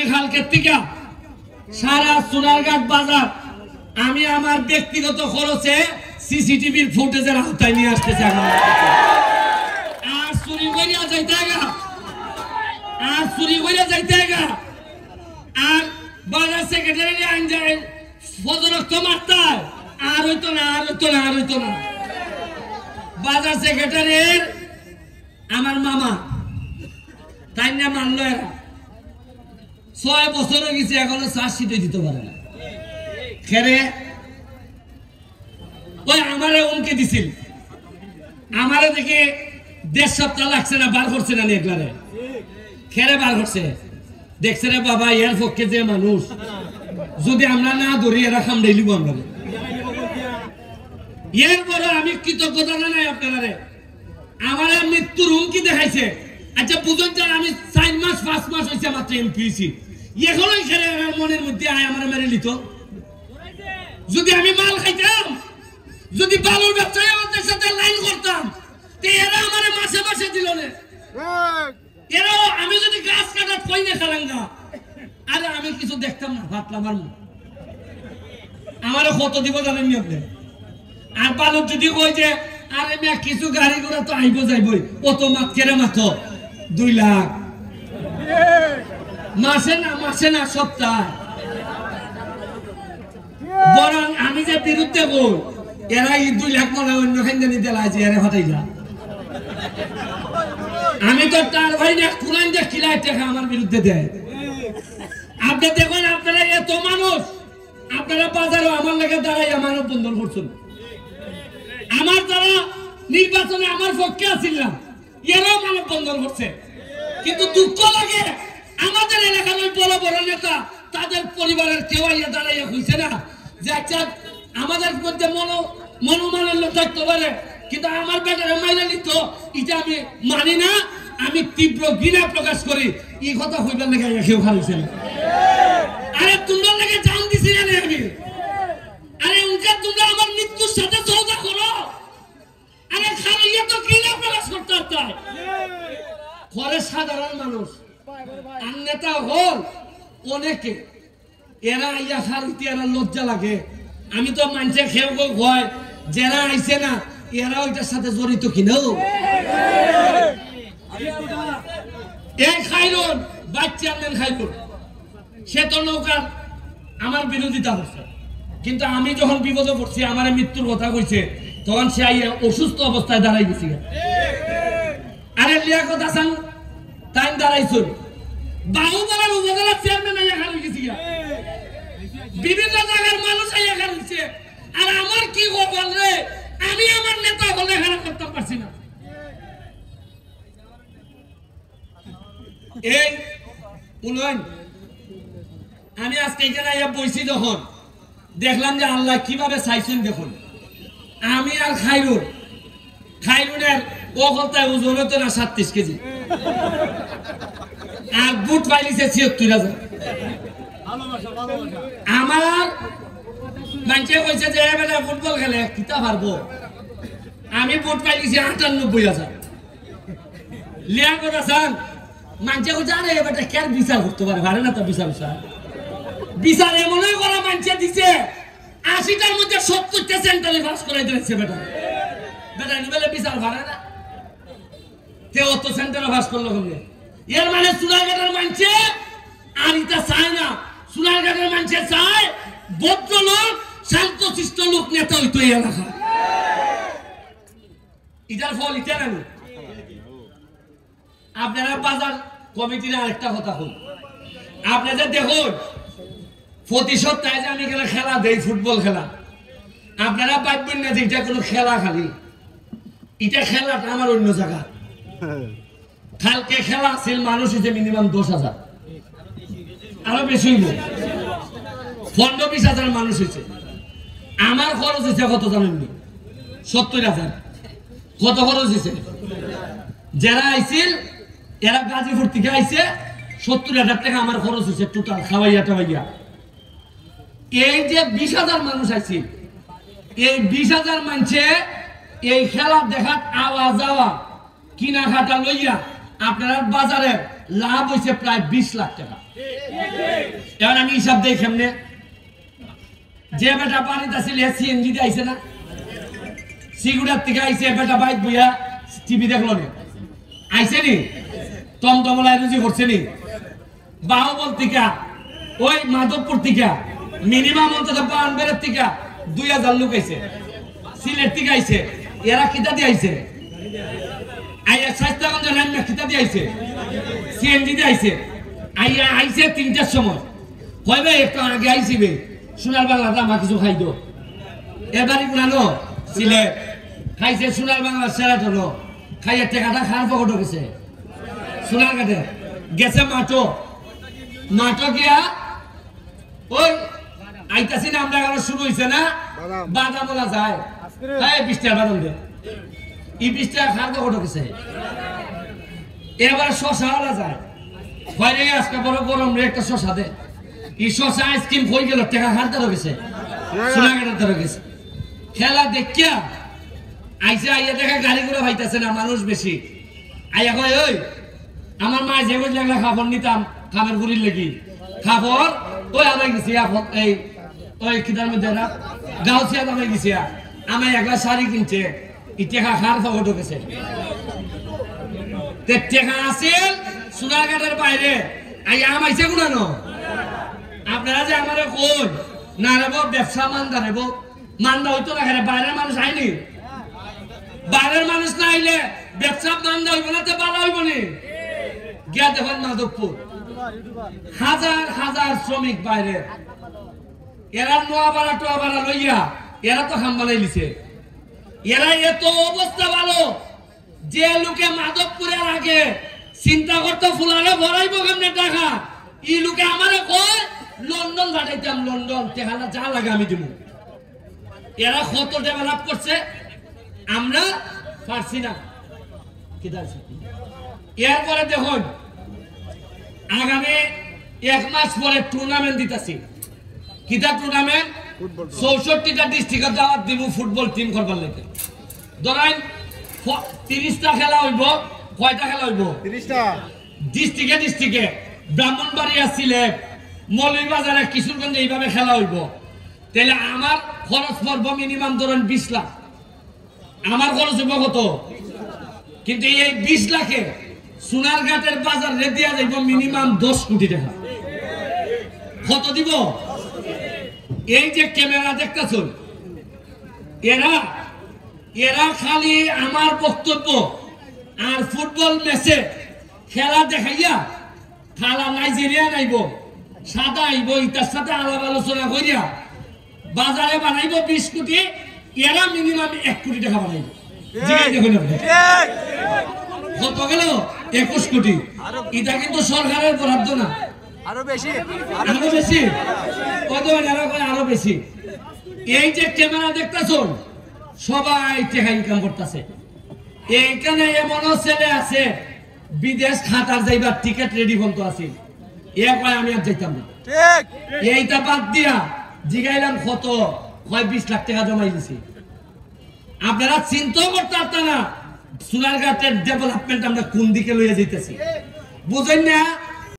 আমি কালকের থেকে সারা সোনারঘাট বাজার আমি আমার ব্যক্তিগত খরচে সিসিটিভির ফুটেজের আওতায় নিয়ে আসতেছি। আর চুরি করিয়া যাইতে আর বাজার সেক্রেটারি আইন যায় ফজরক্ত মারতায় আর হইতো না বাজার সেক্রেটারির আমার মামা তাই না মানল এরা 6 বছর হয়ে গেছে এখনো চার্জশিটে দিতে পারে না। খেরে ওই আমারে উনকে দিছিল আমারে দেখে 1.5 সপ্তাহ লাগছে না বার করছে না একলারে খেরে বার করছে দেখছে রে বাবা এর পক্ষে যে মানুষ যদি আমরা না ধরি এরা সামনে লিব আমরা এর পরে আমি কৃতজ্ঞতা জানাই আপনারা আমার মৃত্যুর হুমকি দেখাইছে। আচ্ছা বুঝুন যান আমি 4 মাস 5 মাস হয়েছে মাত্র এমপিসি এখনই খেলে মনের মধ্যে আয় আমার মেরে নিত। যদি আমি মাল খাইতাম যদি বালুর ব্যবসায়ী আমাদের সাথে লাইন করতাম তো এরা আমার মাসে মাসে দিল না। এরাও আমি যদি গাছ কাটা কই না খালাঙ্গা আরে আমি কিছু দেখতাম না ভাবলাম আমারও কত দিব জানেন নি আপনি। আর বালুর যদি কই যে আরে মেয়ে কিছু গাড়ি ঘোড়া তো আইব যাইবই কত মাত কেরে মাত্র 2 লাখ মাসে না সপ্তাহ। বরং আমি যে বিরুদ্ধে বল এরা এই 2 লাখ মনে অন্য খান্দানি দেলাইছে এরা ফাটাই যা আমি তো তার ভাই না কুরআন যে কিলাই টাকা আমার বিরুদ্ধে দেয়। আপনি দেখুন আপনারা এত মানুষ আপনারা বাজারে আমার লেগে দাঁড়াই আমার বন্ধন করছেন। আমার যারা নির্বাচনে আমার পক্ষে আছিল না এরাও মানব বন্ধন করছে। কিন্তু দুঃখ লাগে আমাদের এলাকার ওই বড় বড় নেতা তাদের পরিবারের কেউ আইয়া দাঁড়াইয়া হইছে না যে আচ্ছা আমাদের মধ্যে মনোমালিন্য থাকতে পারে কিন্তু আমার বেটারে মাইনে নিত এটা আমি মানি না। আমি তীব্র ঘৃণা প্রকাশ করি এই কথা হইবার লেগে কেউ খাইছে না। আরে তোমরা লেগে জান দিছি না আমি আরে উনকে তোমরা আমার মৃত্যুর সাথে সওদা করো। আরে খালিয়া তো ঘৃণা প্রকাশ করতে হয় ঘরে সাধারণ মানুষ আর নেতা হল অনেকে এরা আইয়া খালিতে এরা লজ্জা লাগে। আমি তো মানছে খেয়ে হয় যারা আইছে না এরা ওইটার সাথে জড়িত কিনা এই খাইরুন বাচ্চাদের খাইরুন সে তো নৌকার আমার বিরোধিতা করছে কিন্তু আমি যখন বিপদে পড়ছি আমার মৃত্যুর কথা কইছে তখন সে আইয়া অসুস্থ অবস্থায় দাঁড়াই গেছি। আরে লিয়াকত হাসান তাই দাঁড়াইছুন বাহুবলার উপজেলার চেয়ারম্যান আইয়া খালি গেছি বিভিন্ন জায়গার মানুষ আইয়া খালিছে। আর আমার কি গোপন রে আমি আমার নেতা বলে খারাপ করতে পারছি না। এই উন্নয়ন আমি আজকে এখানে আইয়া বইছি যখন দেখলাম যে আল্লাহ কিভাবে চাইছেন দেখুন আমি আর খাইরুনের অকলতায় ওজন হতো না 37 কেজি আর বুট পাইলিছে 76,000। আমার মানুষে কইছে যে এবারে ফুটবল খেলে কিতা পারবো আমি বুট পাইলিছি 98,000 লিয়া কথা সান মানুষে কইছে আরে এবারে কেন বিচার করতে পারে না তো বিচার এমনই করা মানুষে দিছে 80টার মধ্যে 70টা সেন্টারে পাস করাই দিয়েছে বেটা নিবেলে বিচার পারে না তে অত সেন্টারে পাস করলো কেমনে। এর মানে সোনারঘাটের মানুষে আর এটা চায় না সোনারঘাটের মানুষে চায় ভদ্রলোক শান্তশিষ্ট লোক নেতা হইতো এই এলাকা। এটার ফল এটা না আপনারা বাজার কমিটির আরেকটা কথা হল আপনাদের দেখুন প্রতি সপ্তাহে যে আমি খেলা দেই ফুটবল খেলা আপনারা পাইবেন না যে এটা কোনো খেলা খালি এটা খেলাটা আমার অন্য জায়গা। কালকে খেলা ছিল মানুষ হয়েছে মিনিমাম 10,000 আরো বেশি হইব 15-20,000 মানুষ হয়েছে। আমার খরচ হয়েছে কত জানেননি 70,000। কত খরচ হয়েছে যারা আইছিল এরা গাজীপুর থেকে আইছে 70,000 টাকা আমার খরচ হয়েছে টোটাল খাওয়াইয়া টাওয়াইয়া। এই যে 20,000 মানুষ আইছে এই 20,000 মানুষে এই খেলা দেখার আওয়া যাওয়া কিনা খাটা লইয়া আপনার বাজারে লাভ হয়েছে প্রায় 20 লাখ টাকা। এখন আমি হিসাব দেই কেমনে, যে বেটা পানিতে আসলে সিএনজি দিয়ে আইছে না, সিগুড়ার থেকে আইছে বেটা বাইক বইয়া টিভি দেখলো না, আইছে নি তমতমলায় রুজি করছে নি, বাহুবল থেকে ওই মাধবপুর থেকে মিনিমাম অন্তত বানবের থেকে 2000 লোক আইছে, সিলেট থেকে আইছে, এরা কিতা দিয়ে আইছে, আইয়া স্বাস্থ্যগঞ্জ লাইন কিতা দিয়ে আইছে, সিএনজি দিয়ে আইছে, আইয়া আইছে 3টার সময়, কইবে একটু আগে আইছিবে সোনার বাংলাটা আমার কিছু খাইতো, এবারই গুনানো সিলেট খাইছে সোনার বাংলা সেরাটন, খাইয়া টেকাটা খার পকেটও গেছে সোনার ঘাটে গেছে মাঠো গিয়া ওই আইতাছি না আমরা এখন শুরু হয়েছে না বাদামলা যায়, এই 20 টাকা বাদাম দে, এই 20 টাকা খার পকেটও গেছে, এবার শশাওয়ালা যায়, হয় রে আজকে বড় গরম রে একটা শশা দে, এই শশা আইসক্রিম হয়ে গেল টাকা খার দ্বারা গেছে সোনাঘাটের দ্বারা গেছে, খেলা দেখিয়া আইসে আইয়া দেখা গাড়ি করে ভাইতেছে না মানুষ বেশি, আইয়া কয় ওই আমার মা যে কই লাগলা খাবার নিতাম খাবার গুড়ির লাগি খাবার ওই আমি গেছি এই ওই কিদার মধ্যে না গাউছিয়া দামে গেছি আমি একলা শাড়ি কিনছে ই টাকা খার পকেট গেছে, তে টাকা আসেল সোনারঘাটের বাইরে আইয়া আমাইছে গুনানো, আপনারা যে আমারে কই না রেব ব্যবসা মান্দা রেব মান্দা হইতো না, বাইরের মানুষ আইনি, বাইরের মানুষ না আইলে ব্যবসা মান্দা হইব না, তে ভালো হইব নি, গিয়া দেখেন মাধবপুর হাজার হাজার শ্রমিক বাইরে, এরা নোয়াবাড়া টোয়াবাড়া লইয়া এরা তো খাম বানাই লিছে, এরা এত অবস্থা ভালো যে লোকে মাধবপুরের আগে চিন্তা করতে ফুলারে ভরাইব কেমনে টাকা, ই লোকে আমারে কয় লন্ডন পাঠাইতাম, লন্ডন টেকালা যা লাগে আমি দিব, এরা কত ডেভেলপ করছে আমরা পারছি না, এরপরে দেখুন আগামী 1 মাস পরে টুর্নামেন্ট দিতেছি, কিতা টুর্নামেন্ট 64টা ডিস্ট্রিক্টে দাওয়াত দিব ফুটবল টিম করবার লাগে, ধরেন 30টা খেলা হইব, কয়টা খেলা হইব 30টা ডিস্ট্রিক্টে ব্রাহ্মণবাড়িয়া সিলেট মৌলভীবাজারে কিশোরগঞ্জে এইভাবে খেলা হইব, তাহলে আমার খরচ পড়ব মিনিমাম ধরেন 20 লাখ, আমার খরচ হইব কত, কিন্তু এই 20 লাখে সোনারঘাটের বাজার রে দিয়া যাইব মিনিমাম 10 কোটি টাকা, কত দিব, এই যে ক্যামেরা দেখতেছেন এরা খালি আমার বক্তব্য আর ফুটবল ম্যাচে খেলা দেখাইয়া খালা নাইজেরিয়া নাইব সাদা আইব ইতার সাথে আলাপ আলোচনা করিয়া বাজারে বানাইব 20 কোটি, এরা মিনিমাম 1 কোটি টাকা বানাইব, কত গেল 21 কোটি, এটা কিন্তু সরকারের বরাদ্দ না, আরো বেশি কত আরো বেশি, এই যে ক্যামেরা দেখতেছেন সবাই টাকা ইনকাম করতেছে, এইখানে এমনও ছেলে আছে বিদেশ খাতার যাইবার টিকিট রেডি বলতো আছে, এ কয় আমি আর যাইতাম না, ঠিক এইটা বাদ দিয়া জিগাইলাম কত, কয় 20 লাখ টাকা জমাই দিছি, আপনারা চিন্তাও করতে পারতেন না সোনারঘাটের ডেভেলপমেন্ট আমরা কোন দিকে লইয়া যাইতেছি, বুঝেন না।